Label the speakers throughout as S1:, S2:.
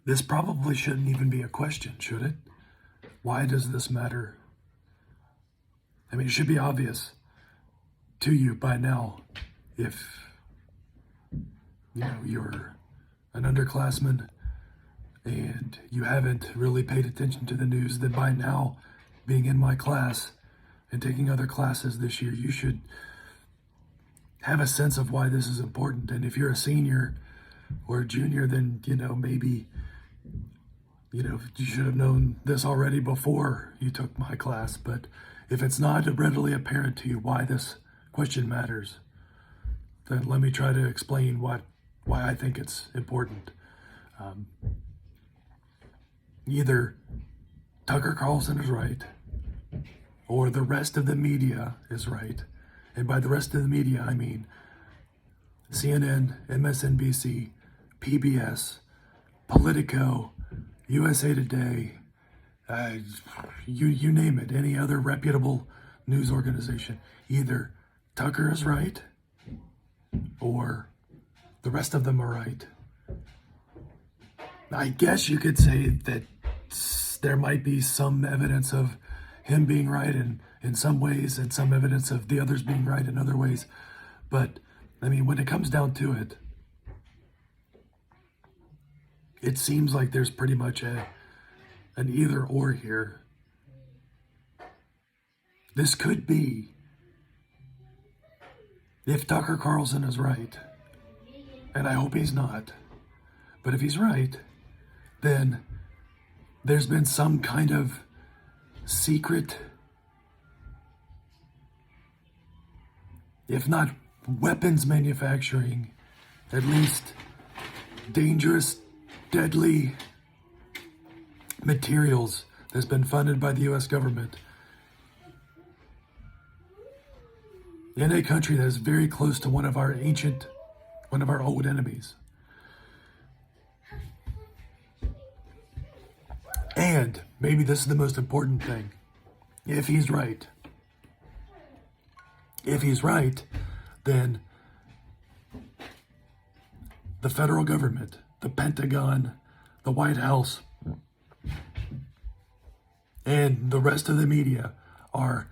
S1: This probably shouldn't even be a question, should it? Why does this matter? I mean, it should be obvious to you by now if you're an underclassman and you haven't really paid attention to the news, then by now, being in my class and taking other classes this year, you should have a sense of why this is important. And if you're a senior or a junior, then, maybe, you should have known this already before you took my class. But if it's not readily apparent to you why this question matters, then let me try to explain why I think it's important. Either Tucker Carlson is right, or the rest of the media is right. And by the rest of the media, I mean CNN, MSNBC, PBS, Politico, USA Today, you name it, any other reputable news organization. Either Tucker is right, or the rest of them are right. I guess you could say that there might be some evidence of him being right in some ways and some evidence of the others being right in other ways. But, I mean, when it comes down to it, it seems like there's pretty much an either or here. This could be, if Tucker Carlson is right, and I hope he's not, but if he's right, then there's been some kind of secret, if not weapons manufacturing, at least dangerous, deadly materials that's been funded by the U.S. government in a country that is very close to one of our old enemies. And maybe this is the most important thing. If he's right, then the federal government, the Pentagon, the White House, and the rest of the media are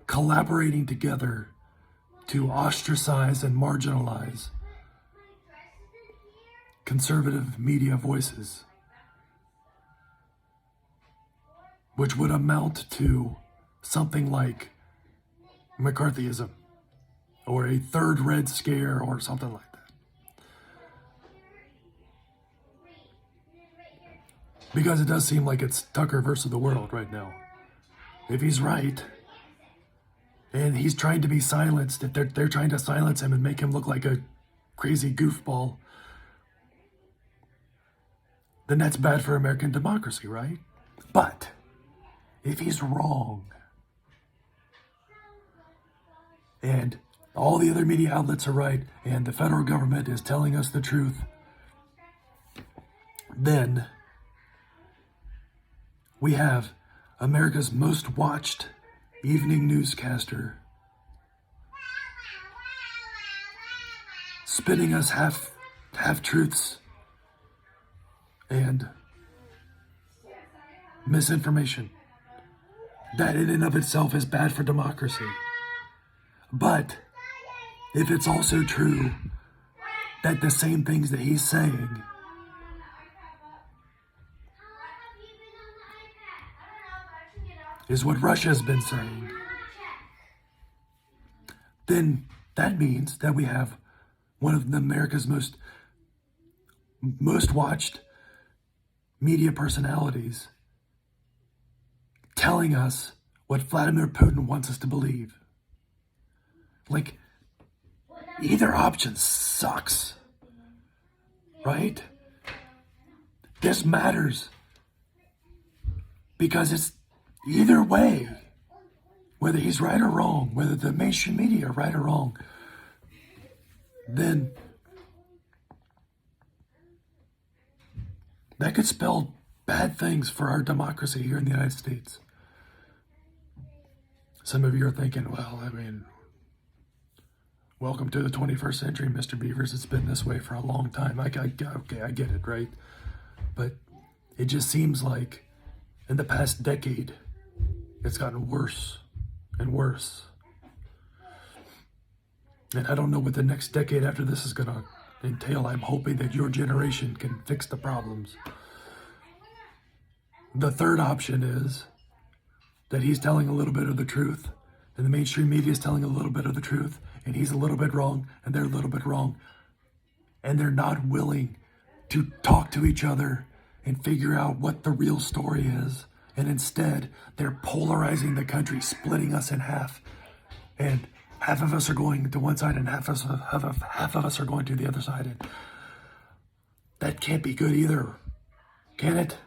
S1: collaborating together to ostracize and marginalize conservative media voices, which would amount to something like McCarthyism or a third Red Scare or something like that. Because it does seem like it's Tucker versus the world right now. If he's right, and he's trying to be silenced, if they're trying to silence him and make him look like a crazy goofball, then that's bad for American democracy, right? But if he's wrong, and all the other media outlets are right, and the federal government is telling us the truth, then we have America's most watched evening newscaster spinning us half-truths and misinformation. That in and of itself is bad for democracy. But if it's also true that the same things that he's saying is what Russia's been saying, then that means that we have one of America's most watched media personalities telling us what Vladimir Putin wants us to believe. Like, either option sucks, right? This matters because it's either way, whether he's right or wrong, whether the mainstream media are right or wrong, then that could spell bad things for our democracy here in the United States. Some of you are thinking, well, I mean, welcome to the 21st century, Mr. Beavers. It's been this way for a long time. Okay, I get it, right? But it just seems like in the past decade, it's gotten worse and worse. And I don't know what the next decade after this is going to entail. I'm hoping that your generation can fix the problems. The third option is that he's telling a little bit of the truth, and the mainstream media is telling a little bit of the truth, and he's a little bit wrong, and they're a little bit wrong. And they're not willing to talk to each other and figure out what the real story is. And instead, they're polarizing the country, splitting us in half. And half of us are going to one side and half of us are going to the other side. And that can't be good either, can it?